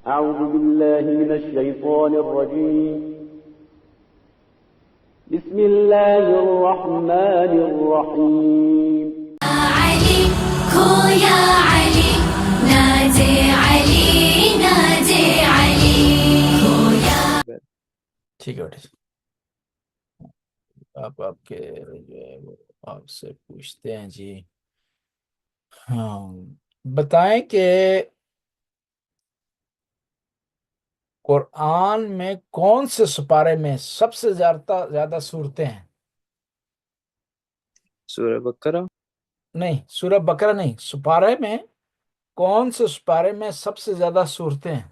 أعوذ بالله من الشيطان الرجيم بسم الله الرحمن الرحيم علي خويا علي نادي علي نادي علي خويا. ٹھیک ہے بیٹے، آپ کے جو ہے وہ آپ سے پوچھتے ہیں جی، ہاں بتائیں کہ قرآن میں کون سے سپارے میں سب سے زیادہ صورتیں ہیں؟ سورہ بقرہ. نہیں، سورہ بقرہ نہیں، سپارے میں کون سے سپارے میں سب سے زیادہ صورتیں ہیں؟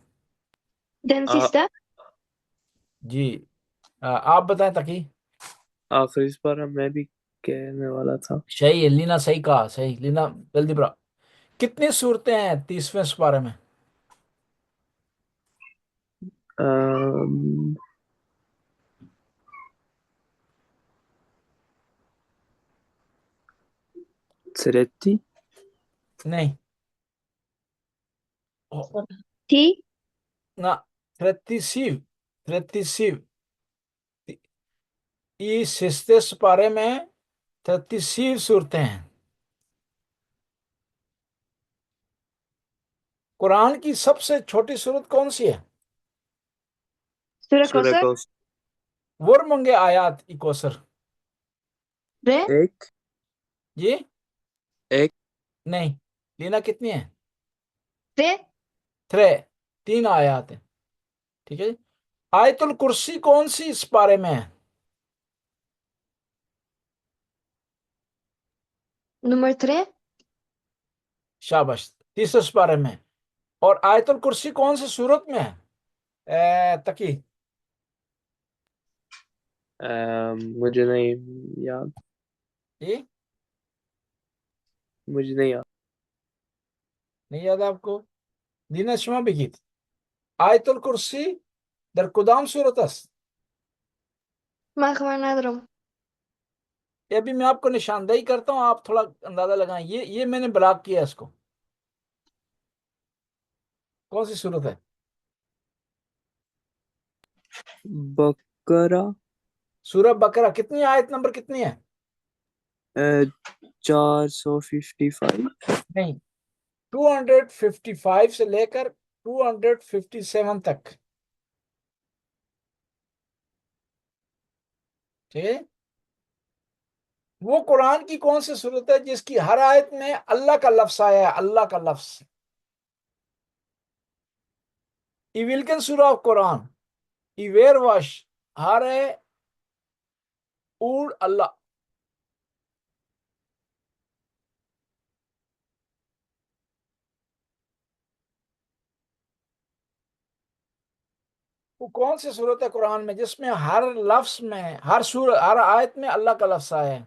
Then sister, جی آپ بتائیں تقی. آخری سپارہ میں بھی کہنے والا تھا. صحیح ہے، لینا صحیح کہا، صحیح لینا، جلدی برا. کتنی صورتیں ہیں 30ویں سپارے میں؟ آم، 30. نہیں T, نہ، 36 یہ سستے سپارے میں 36 صورتیں ہیں. قرآن کی سب سے چھوٹی صورت کون سی ہے؟ Surah سورہ Kausar, کوثر. ورمنگے آیات ای کوثر. Re, ایک جی ایک نہیں، لینا کتنی ہے؟ Re, 3 آیات ہیں. ٹھیک ہے جی. آیت الکرسی کون سی اس پارے میں ہے؟ number 3, شابش، تیسرے سپارے میں. اور آیت الکرسی کون سی صورت میں ہے تقی؟ مجھے نہیں یاد. جی مجھے نہیں یاد. نہیں یاد آپ کو؟ دینا شما بھی کی تھی آیت الکرسی در کدام صورت است؟ Machwa Nadrum, یہ ابھی میں آپ کو نشاندہی کرتا ہوں، آپ تھوڑا اندازہ لگائیں. یہ میں نے بلاک کیا اس کو. کون سی صورت ہے؟ بقرہ. سورہ بقرہ. کتنی آیت نمبر کتنی ہے؟ 455. نہیں، 255 سے لے کر 257 تک. ٹھیک ہے. وہ قرآن کی کون سی صورت ہے جس کی ہر آیت میں اللہ کا لفظ آیا ہے؟ اللہ کا لفظ. ایویلکن سورہ آف قرآن ایویر واش ہارے اوڑ اللہ. وہ کون سی صورت ہے قرآن میں جس میں ہر لفظ میں ہر آیت میں اللہ کا لفظ آیا ہے؟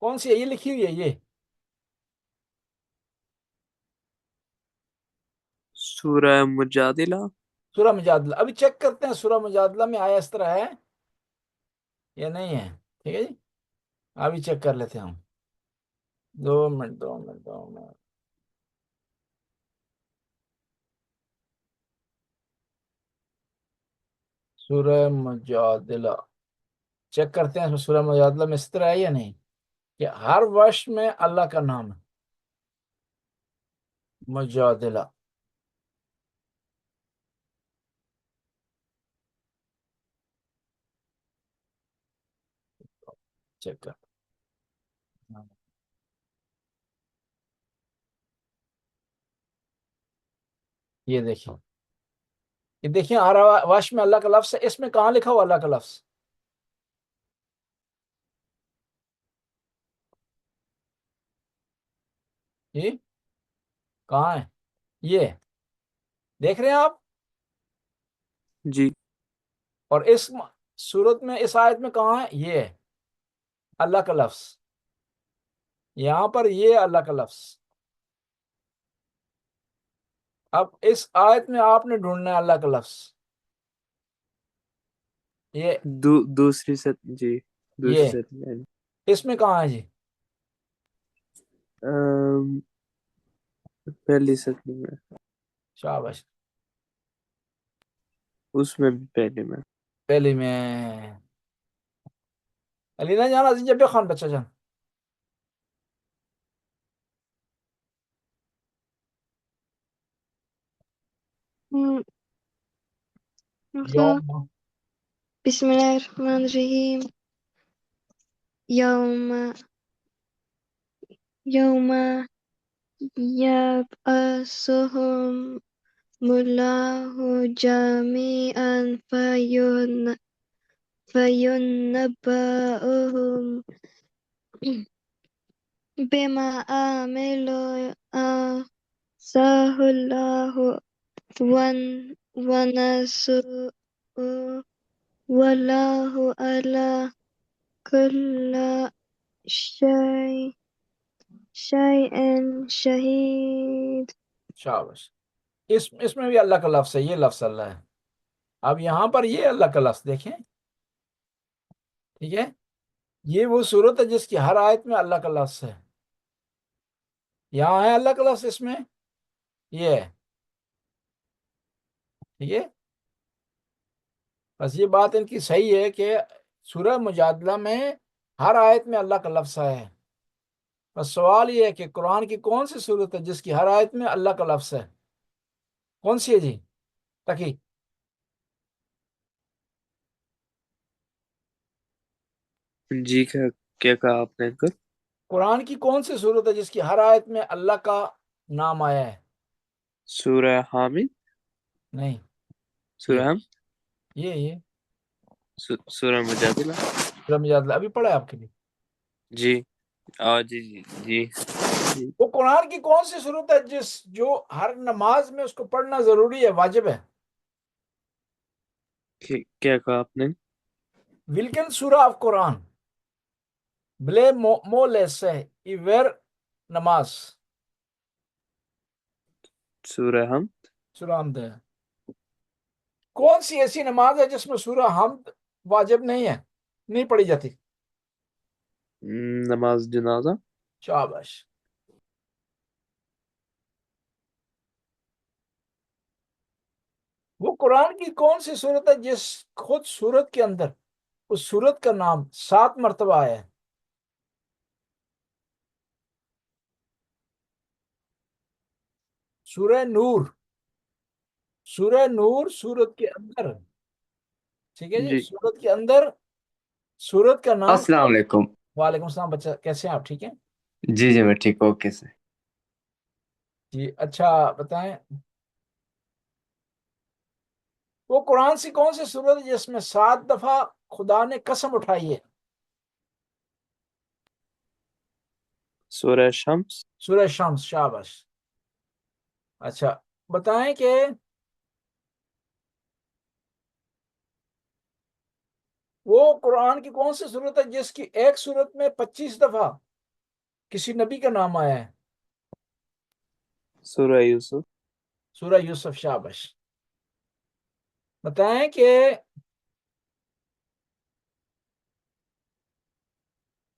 کون سی ہے؟ یہ لکھی ہوئی ہے یہ. سورہ مجادلہ. سورہ مجادلہ. ابھی چیک کرتے ہیں سورہ مجادلہ میں آیا اس طرح ہے یا نہیں ہے. ٹھیک ہے جی، ابھی چیک کر لیتے ہیں ہم. 2 منٹ. سورہ مجادلہ چیک کرتے ہیں سورہ مجادلہ میں اس طرح ہے یا نہیں کہ ہر وش میں اللہ کا نام ہے. مجادلہ چیک کر. یہ دیکھیں، یہ دیکھیں ہر وش میں اللہ کا لفظ ہے. اس میں کہاں لکھا ہوا اللہ کا لفظ؟ جی کہاں ہے؟ یہ دیکھ رہے ہیں آپ؟ جی. اور اس صورت میں اس آیت میں کہاں ہے؟ یہ ہے اللہ کا لفظ. یہاں پر یہ اللہ کا لفظ. اب اس آیت میں آپ نے ڈھونڈنا ہے اللہ کا لفظ. یہ دوسری ست. جی دوسری یہ ست. اس میں کہاں ہے جی؟ پہلی صدی میں، شاباش، اس میں بھی پہلی میں۔ پہلی میں۔ علینا جان، عزیز جبے خان بچہ جان، یوم، بسم الله الرحمن الرحيم. يوم يبعثهم الله جميعا فينبئهم بما عملوا أحصاه الله ونسوه والله على كل شيء شهيد. شاباش۔ اس میں بھی اللہ کا لفظ ہے، یہ لفظ اللہ ہے۔ اب یہاں پر یہ اللہ کا لفظ دیکھیں، ٹھیک ہے، یہ وہ صورت ہے جس کی ہر آیت میں اللہ کا لفظ ہے۔ یہاں ہے اللہ کا لفظ، اس میں یہ ہے، ٹھیک ہے۔ بس یہ بات ان کی صحیح ہے کہ سورہ مجادلہ میں ہر آیت میں اللہ کا لفظ ہے۔ بس سوال یہ ہے کہ قرآن کی کون سی صورت ہے جس کی ہر آیت میں اللہ کا لفظ ہے؟ کون سی ہے جی تقی؟ جی کیا کہا آپ نے انکل؟ قرآن کی کون سی صورت ہے جس کی ہر آیت میں اللہ کا نام آیا ہے؟ سورہ حامد، نہیں، سورہ ہم، یہ سورہ مجادلہ۔ سورہ مجادلہ ابھی پڑھا ہے آپ کے لیے۔ جی جی جی جی جی۔ وہ قرآن کی کون سی صورت ہے جو ہر نماز میں اس کو پڑھنا ضروری ہے، واجب ہے؟ کیا کہا آپ نے؟ Hvilken sura av Koran ble mållese i hver namaz؟ سورہ ہم۔ سورہ حمد ہے۔ کون سی ایسی نماز ہے جس میں سورہ حمد واجب نہیں ہے، نہیں پڑھی جاتی؟ نماز جنازہ۔ شاباش۔ وہ قرآن کی کون سی صورت ہے جس خود صورت کے اندر اس صورت کا نام 7 مرتبہ آیا ہے؟ سورہ نور، سورہ نور صورت کے اندر، ٹھیک ہے جی، جی صورت کے اندر صورت کا نام۔ السلام علیکم۔ وعلیکم السلام بچہ، کیسے ہیں آپ؟ ٹھیک ہیں جی جی میں ٹھیک ہوں، اوکے سے۔ جی، اچھا بتائیں، وہ قرآن سے کون سی صورت ہے جس میں 7 دفعہ خدا نے قسم اٹھائی ہے؟ سورہ شمس۔ سورہ شمس، شاباش۔ اچھا بتائیں کہ وہ قرآن کی کون سی صورت ہے جس کی ایک صورت میں 25 دفعہ کسی نبی کا نام آیا ہے؟ سورہ یوسف۔ سورہ یوسف، شاباش۔ بتائیں کہ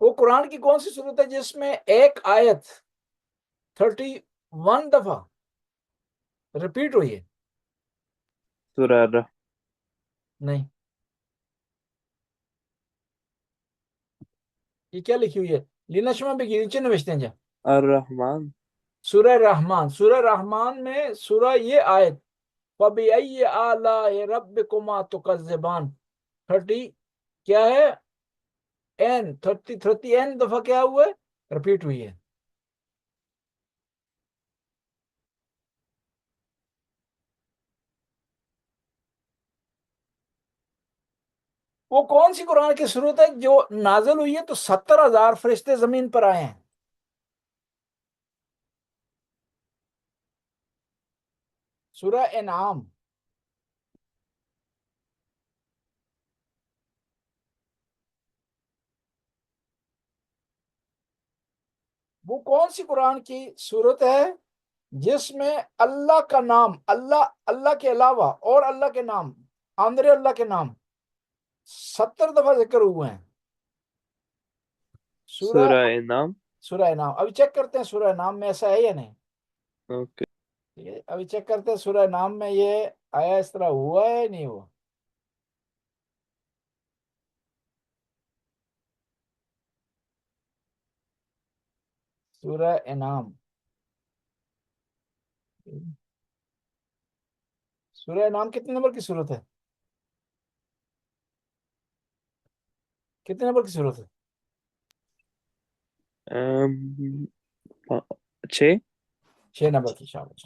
وہ قرآن کی کون سی صورت ہے جس میں ایک آیت 31 دفعہ ریپیٹ ہوئی ہے؟ سورہ نہیں، یہ کیا لکھی ہوئی ہے؟ لینا شما بھی نیچے نوشتے ہیں جا الرحمن۔ سورہ رحمان، سورہ رحمان میں سورہ یہ آیت فَبِأَيِّ آلَاءِ رَبِّكُمَا تُكَذِّبَانِ 30 کیا ہے؟ 30 دفعہ کیا ہوا ہے؟ ریپیٹ ہوئی ہے۔ وہ کون سی قرآن کی صورت ہے جو نازل ہوئی ہے تو 70,000 فرشتے زمین پر آئے ہیں؟ سورہ انعام۔ وہ کون سی قرآن کی صورت ہے جس میں اللہ کا نام، اللہ کے علاوہ اور اللہ کے نام، آندر اللہ کے نام 70 دفعہ ذکر ہوئے ہیں؟ سورہ انعام۔ سورہ نام ابھی چیک کرتے ہیں سورہ نام میں ایسا ہے یا نہیں. اوکے. ٹھیک ہے ابھی چیک کرتے ہیں سورہ نام میں یہ آیا اس طرح ہوا ہے نہیں ہوا. سورہ انعام. سورہ انعام کتنے نمبر کی صورت ہے؟ کتنے نمبر کی صورت ہے؟ 6. 6 نمبر کی. شاباش.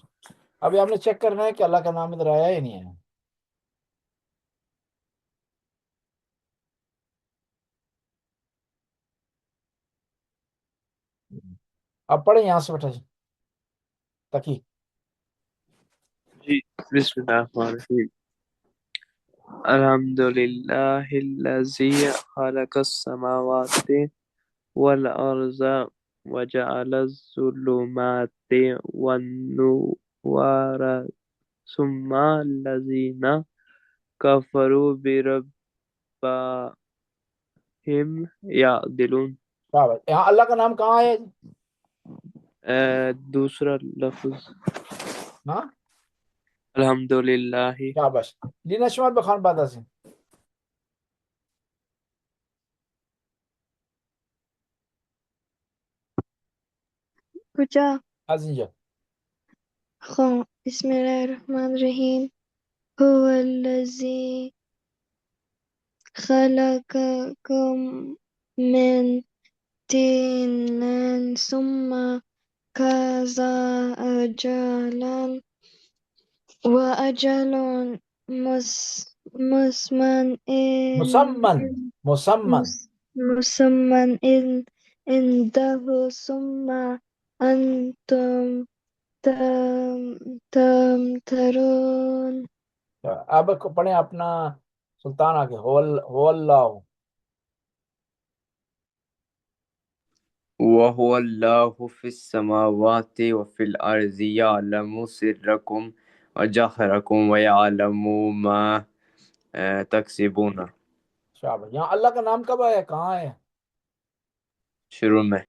ابھی آپ نے چیک کرنا ہے کہ اللہ کا نام ادھر آیا ہی نہیں ہے. اب پڑھیں یہاں سے بیٹھا جی تقی. جی بسم اللہ الرحمن الرحیم. الحمد للہ الذی خلق السماوات والارض وجعل الظلمات والنور ثم الذین کفروا بربهم یعدلون. شاباش. یہاں اللہ کا نام کہاں ہے؟ دوسرا لفظ ہاں الحمد للہ. شاباش. لینا شمال بخان بادہ سے. کجا عزیزہ. بسم اللہ الرحمن الرحیم. هو الذی خلقکم من طین ثم قضى أجلا وأجل مسمى مسمن. مسمى عنده ثم أنتم تمترون. اب پڑھیں اپنا سلطان آگے. ہو اللہ. وهو الله في السماوات وفي الأرض يعلم سركم وجهركم ويعلم ما تكسبون. شاباش. یہاں اللہ کا نام کب آیا؟ کہاں ہے؟ شروع میں.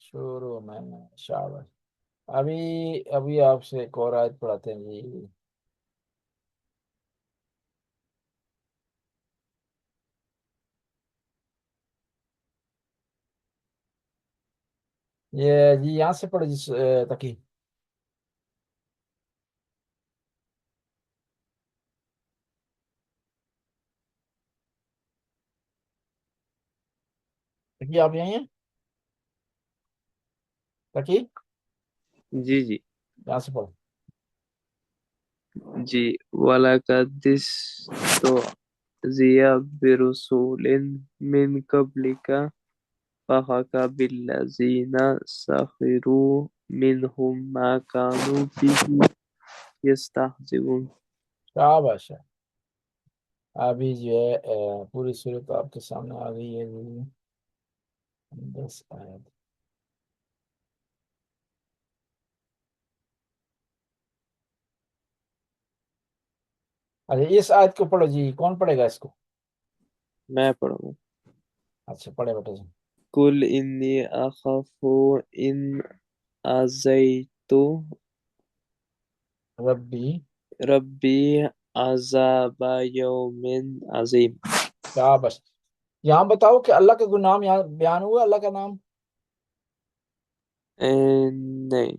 شروع میں. شاباش. ابھی آپ سے ایک اور آیت پڑھاتے ہیں جی. یہ جی یہاں سے پڑھو جی تقی. تقی آپ یہیں ہیں؟ تقی جی جی یہاں سے پڑھو. جی. وَلَقَدِ اسْتُهْزِئَ بِرُسُلٍ مِّن قَبْلِكَ فَحَاقَ بِالَّذِينَ سَخِرُوا مِنْهُم مَّا كَانُوا بِهِ يَسْتَهْزِئُونَ. شاباش. ابھی جو ہے پوری صورت آپ کے سامنے آ گئی ہے جی. 10 آیت. اچھا اس آیت کو پڑھو جی. کون پڑھے گا اس کو؟ میں پڑھوں گا. اچھا پڑھے بیٹا جی. قُلْ إِنِّي أَخَافُ إِنْ عَصَيْتُ رَبِّي عَذَابَ يَوْمٍ عَظِيمٍ. شاباش. یہاں بتاؤ کہ اللہ کا کوئی نام یہاں بیان ہوا؟ اللہ کا نام نہیں.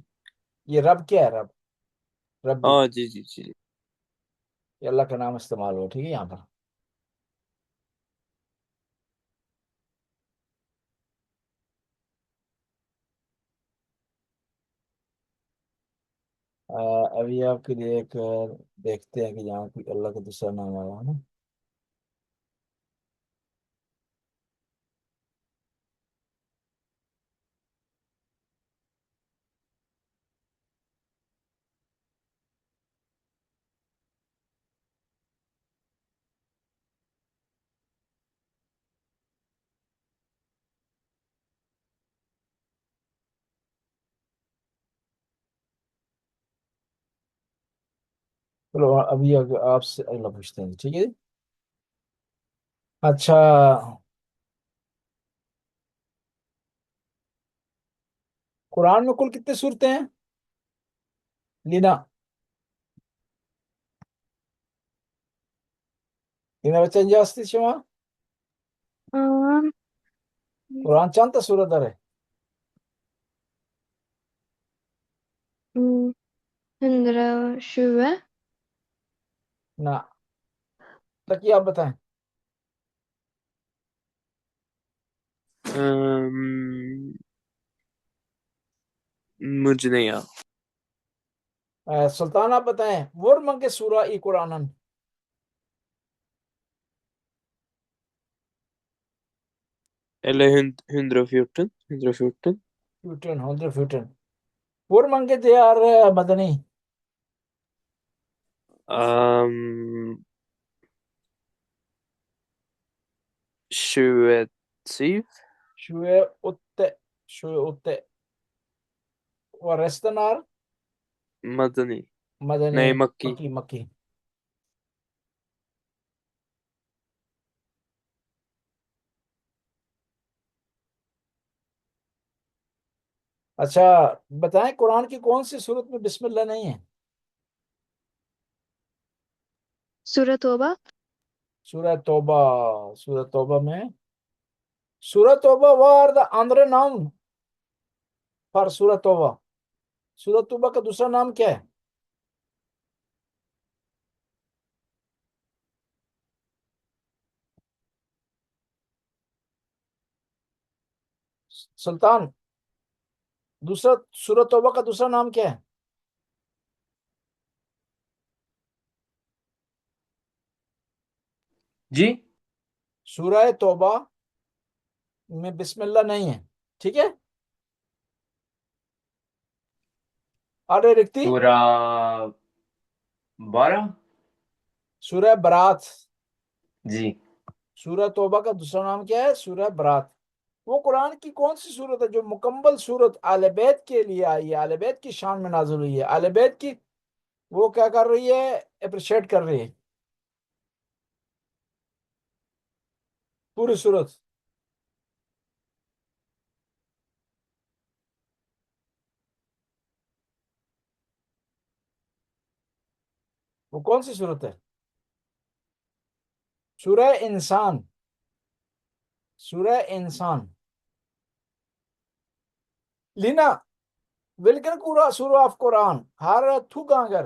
یہ رب کیا ہے؟ ربی. جی جی جی. یہ اللہ کا نام استعمال ہوا. ٹھیک ہے. یہاں پر ابھی آپ کے لیے ایک دیکھتے ہیں کہ یہاں کوئی اللہ کا دوسرا نام آیا ہے نا. چلو ابھی آپ سے اگلا پوچھتے ہیں. ٹھیک ہے جی. اچھا قرآن میں کل کتنے صورتیں ہیں لینا؟ لینا بچہ انجاستی شما قرآن چانتا صورت ہے 120. نہ تکی آپ بتائیں. مجھے نہیں یاد. سلطان آپ بتائیں ور منگے سورہ ای قرآنن. Eller 114. 114. فیوٹن 114 ور منگے دے آر مدنی. Um, 27. شوئے اتے شوئے اتے اور ریستن آر مدنی. مدنی نہیں مکی. مکی مکی. اچھا بتائیں قرآن کی کون سی صورت میں بسم اللہ نہیں ہے؟ سورہ توبہ. سورہ توبہ. سورہ توبہ میں سورہ توبہ وار دا اندر نام فار سورہ توبہ. سورہ توبہ کا دوسرا نام کیا ہے؟ سلطان دوسرا سورہ توبہ کا دوسرا نام کیا ہے؟ جی سورہ توبہ میں بسم اللہ نہیں ہے ٹھیک ہے. آرے رکھتی سورہ 12. سورہ برات. جی سورہ توبہ کا دوسرا نام کیا ہے؟ سورہ برات. وہ قرآن کی کون سی صورت ہے جو مکمل صورت آل بیت کے لیے آئی ہے، آل بیت کی شان میں نازل ہوئی ہے، آل بیت کی وہ کیا کر رہی ہے؟ اپریشیٹ کر رہی ہے پوری صورت. وہ کون سی صورت ہے؟ سورہ انسان. سورہ انسان لینا ولکن پورا سورہ آف قرآن ہر تھو گانگر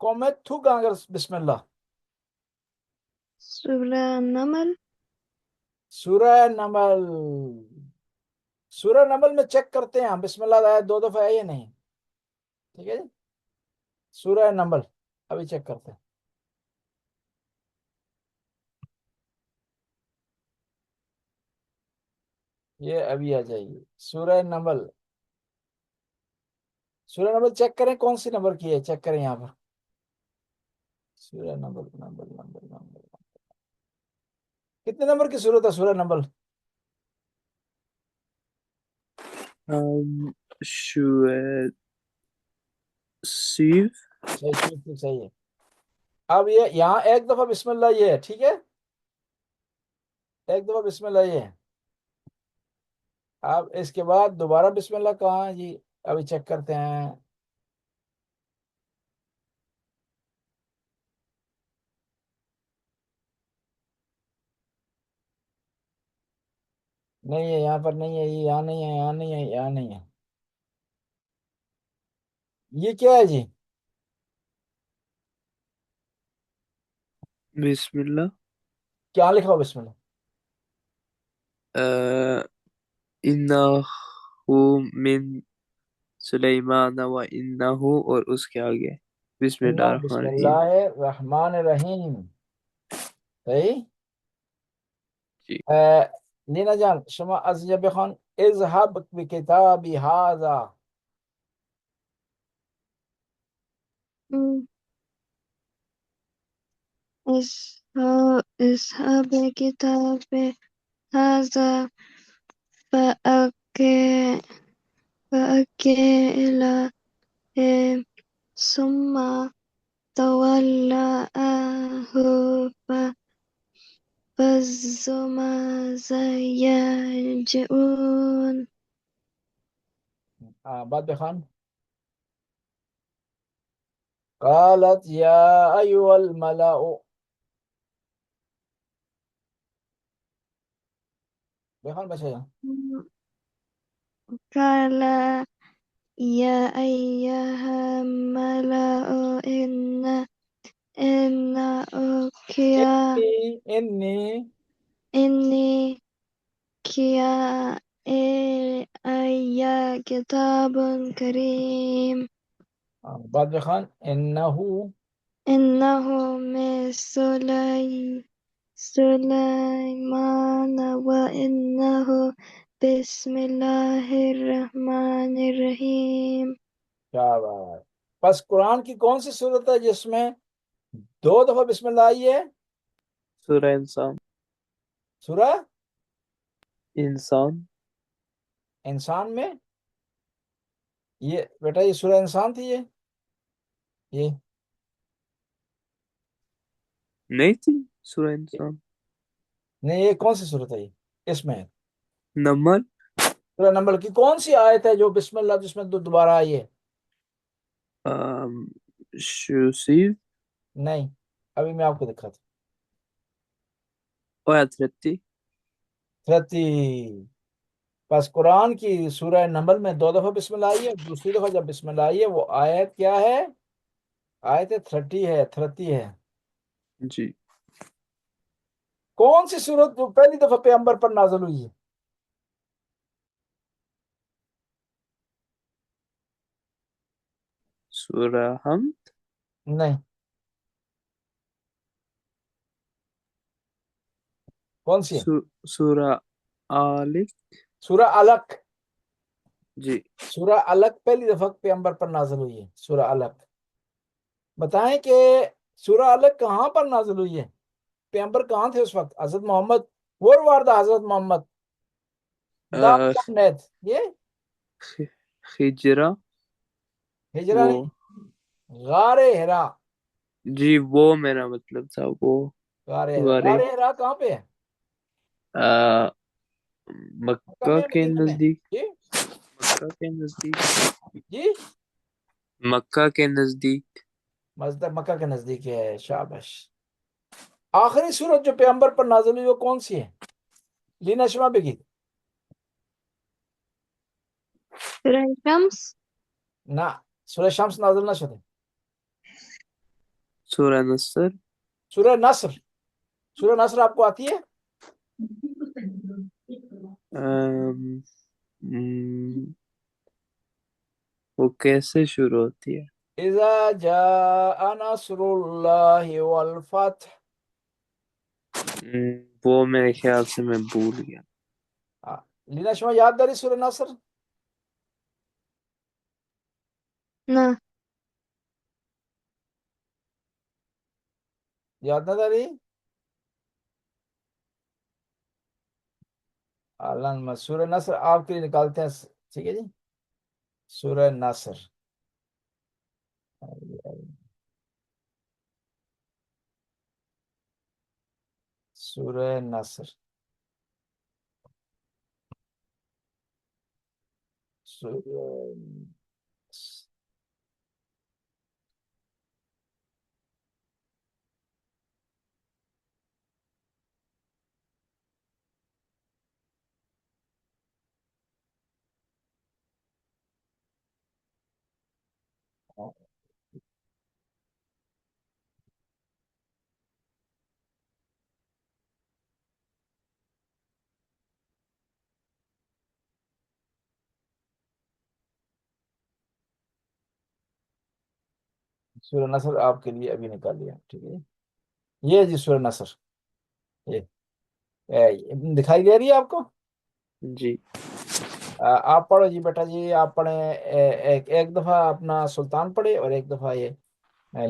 کومت تھو گانگر بسم اللہ. سورہ نمل. سورہ نمل. سورہ نمل میں چیک کرتے ہیں ہم بسم اللہ آیت 2 دفعہ ہے یا نہیں. ٹھیک ہے جی. سورہ نمل ابھی چیک کرتے ہیں. یہ ابھی آ جائیے سورہ نمل. سورہ نمل چیک کریں کون سی نمبر کی ہے، چیک کریں یہاں پر. سورہ نمل نمل نمل نمل کتنے نمبر کی صورت ہے سورہ نمل؟ شویت صحیح صحیح ہے. اب یہ یہاں ایک دفعہ بسم اللہ یہ ہے ٹھیک ہے، ایک دفعہ بسم اللہ یہ ہے. اب اس کے بعد دوبارہ بسم اللہ کہاں ہے جی؟ ابھی چیک کرتے ہیں. نہیں ہے یہاں پر، نہیں ہے یہاں نہیں ہے، یہاں نہیں ہے، یہاں نہیں ہے. یہ کیا ہے جی؟ بسم اللہ. کیا لکھا ہو بسم اللہ؟ انہو من سلیمان و انہو اور اس کے آگے بسم اللہ الرحمن بسم الرحیم. اللہ الرحمن الرحیم. صحیح. جی لینا جان شما از بخوان اذهب بکتابی هذا. اصحاب کتاب هذا فأكل ثم تولى فماذا يرجعون. بعد بخان قالت یا ایوہ الملأ بخان بچے قال يا أيها الملأ إن أوكيا انی إني كيا آيا كتاب كريم بعد بخان انہو إنه من سليمان وإنه بسم الله الرحمن الرحيم کیا بات. بس قرآن کی کون سی صورت ہے جس میں 2 دفعہ بسم اللہ آئی ہے؟ سورہ انسان. سورہ انسان. انسان میں یہ بیٹا یہ سورہ انسان تھی یہ نہیں تھی سورہ انسان. نہیں یہ کون سی صورت ہے یہ اس میں نمل. سورہ نمبر کی کون سی آیت ہے جو بسم اللہ جس میں دوبارہ آئی ہے؟ شوسیف. نہیں ابھی میں آپ کو دکھاتا آیت 30. 30. بس قرآن کی سورہ نمبر میں 2 دفعہ بسم اللہ آئی ہے. دوسری دفعہ جب بسم اللہ آئی ہے وہ آیت کیا ہے؟ آیت 30 ہے. 30 ہے. جی. کون سی صورت جو پہلی دفعہ پیغمبر پر نازل ہوئی ہے؟ سورہ حمد. نہیں کون سی ہے؟ سورہ آلق. سورہ علق. جی. سورہ علق پہلی دفعہ پیغمبر پر نازل ہوئی ہے. سورہ علق بتائیں کہ سورہ علق کہاں پر نازل ہوئی ہے؟ پیغمبر کہاں تھے اس وقت؟ حضرت محمد اور واردہ حضرت محمد نیت یہ خجرہ. ہجرہ وہ نہیں غار ہرا. جی وہ میرا مطلب تھا وہ غار ہرا. غارے غار ہرا کہاں پہ ہے؟ مکہ میں کے مدینہ میں. نزدیک. جی مکہ کے نزدیک. جی مکہ کے نزدیک. مسجد مکہ کے نزدیک ہے. شاباش. آخری سورت جو پیغمبر پر نازل ہوئی وہ کون سی ہے؟ لینا شما بگی سورة الشمس. نہ سورہ شمس نازل نہ شدے. سورہ نصر. سورہ نصر. سورہ نصر آپ کو آتی ہے؟ ام، م، وہ کیسے شروع ہوتی ہے؟ اذا جاء نصر اللہ والفتح. وہ میرے خیال سے میں بھول گیا. لینا شما یاد داری سورہ نصر؟ نہ یاد نہ داری؟ سورہ نصر آپ کے لیے نکالتے ہیں. ٹھیک ہے جی. سورہ نصر سورہ نصر سورہ سورہ نصر آپ کے لیے ابھی نکال لیا. ٹھیک ہے یہ جی سورہ نصر یہ دکھائی دے رہی ہے آپ کو؟ جی. آپ پڑھو جی بیٹا جی. آپ پڑھیں ایک دفعہ اپنا سلطان پڑھے اور ایک دفعہ یہ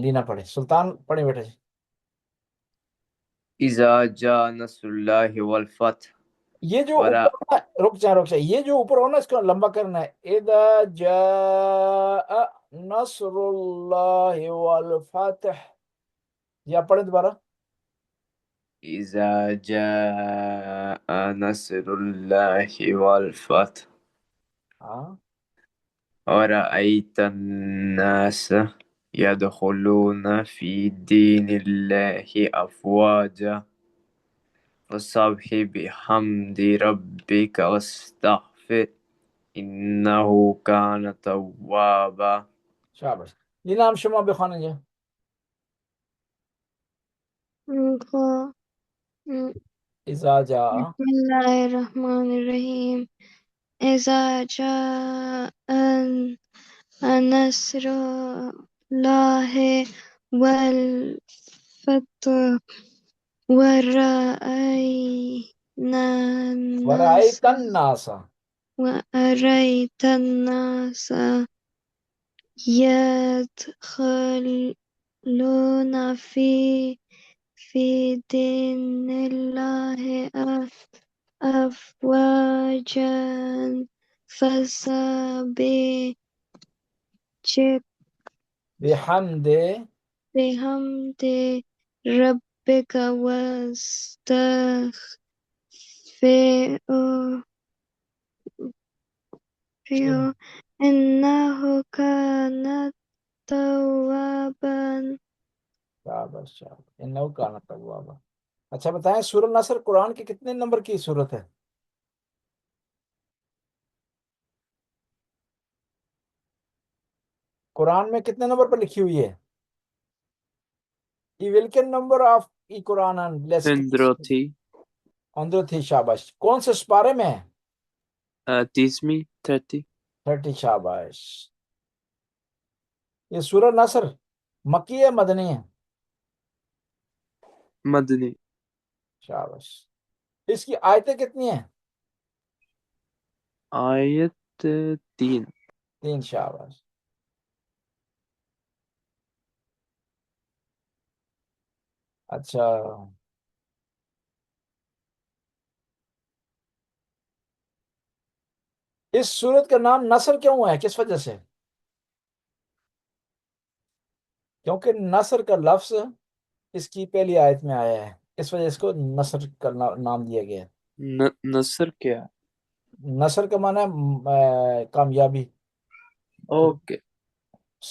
لینا پڑھے. سلطان پڑھے بیٹا جی. اذا جاء نصر اللہ والفتح. یہ جو اوپر رک جائے یہ جو اوپر ہونا اس کو لمبا کرنا ہے. اذا جاء نصر اللہ والفتح. یہ آپ پڑھیں دوبارہ. اذا جاء نصر اللہ والفتح. ہاں ورأيت الناس يدخلون في دين الله أفواجا فسبح بحمد ربك واستغفر إنه كان توابا. شاباش. لینا هم شما بخوانید اینجا. خب. اذا جاء بسم الله الرحمن الرحیم. اذا جاء نصر الله والفتح ورأيت الناس ورأيت الناس يدخلون في دين الله أفواجا فسبح بحمد بحمد ربك واستغفره إنه كان توابا. شاباش شاباش. انه كان توابا. اچھا بتائیں سورہ نصر قرآن کے کتنے نمبر کی سورت ہے؟ قرآن میں کتنے نمبر پر لکھی ہوئی ہے؟ welken number of قرآن اندروتھی 103. شاباش. کون سے سپارے میں ہے؟ 30ویں 30. 30. شاباش. یہ سورہ نصر مکی ہے مدنی ہے؟ مدنی. شاباش. اس کی آیتیں کتنی ہیں؟ آیت 3. 3. شاباش. اچھا اس سورت کا نام نصر کیوں ہے؟ کس وجہ سے؟ کیونکہ نصر کا لفظ اس کی پہلی آیت میں آیا ہے، اس وجہ اس کو نصر کا نام دیا گیا ہے. نصر کیا؟ نصر کا معنی ہے کامیابی، اوکے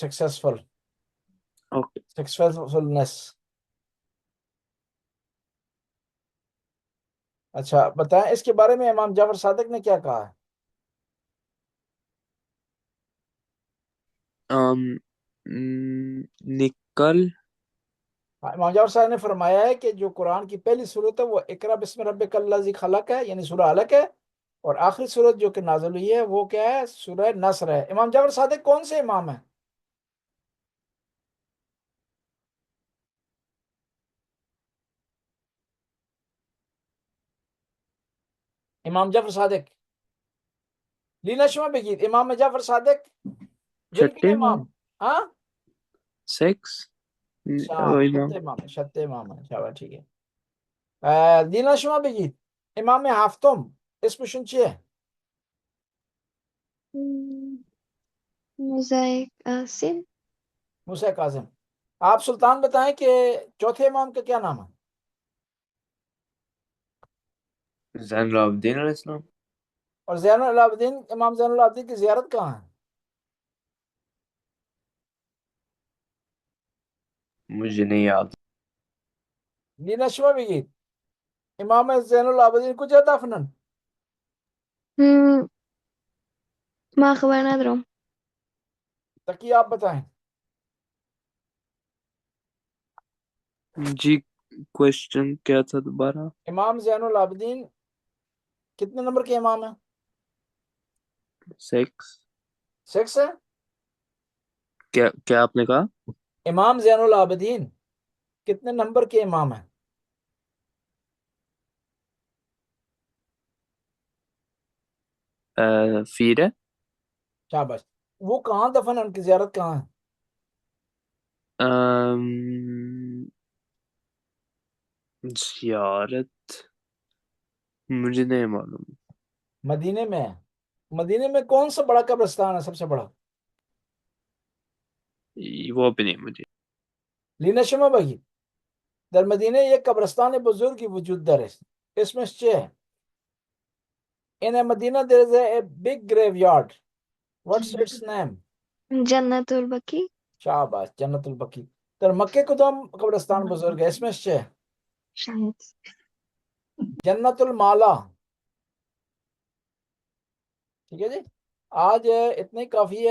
سکسیسفل، اوکے. سکسیسفلنس. اچھا بتائیں اس کے بارے میں امام جعفر صادق نے کیا کہا ہے؟ نکل امام جعفر صاحب نے فرمایا ہے کہ جو قرآن کی پہلی صورت ہے وہ اقرا بسم ربک الذی خلق ہے، یعنی سورہ علق ہے، اور آخری صورت جو کہ نازل ہوئی ہے وہ کیا ہے؟ سورہ نصر ہے. امام جعفر صادق کون سے امام ہیں؟ امام جعفر صادق لینا شما بگید. امام جعفر صادق بالکل چھٹے امام. ہاں 6 شتے امام ہے، شتے امام ہے. شاباش ٹھیک ہے. لینا شما بگید امام هفتم اسمشون چیه؟ موسی قاسم. موسی کاظم. آپ سلطان بتائیں کہ چوتھے امام کا کیا نام ہے؟ زین العابدین علیہ السلام. اور زین العابدین، امام زین العابدین کی زیارت کہاں ہے؟ مجھے نہیں یاد. لینا شما بگید امام زین العابدین کجا دفنن؟ ما خبر ندارم. تقی آپ بتائیں. جی کوشچن کیا تھا دوبارہ؟ امام زین العابدین کتنے نمبر کے امام ہیں؟ 6. 6 ہے. کیا آپ نے کہا؟ امام زین العابدین کتنے نمبر کے امام ہیں؟ فیر ہے. شاباش. وہ کہاں دفن ہے؟ ان کی زیارت کہاں ہے؟ زیارت مجھے نہیں معلوم. مدینے میں ہے. مدینے میں کون سا بڑا قبرستان ہے سب سے بڑا؟ وہ بھی نہیں مجھے. لینا شما بگید در مدینه یک قبرستان بزرگی وجود داره، اسمش چیه؟ In Medina there is a big graveyard. What's its name? Jannatul Baqi. شاباش جنت البقی در مکے کدام قبرستان بزرگ ہے اسمش چه شاید. جنت المالا. ٹھیک ہے جی، آج اتنے کافی ہے.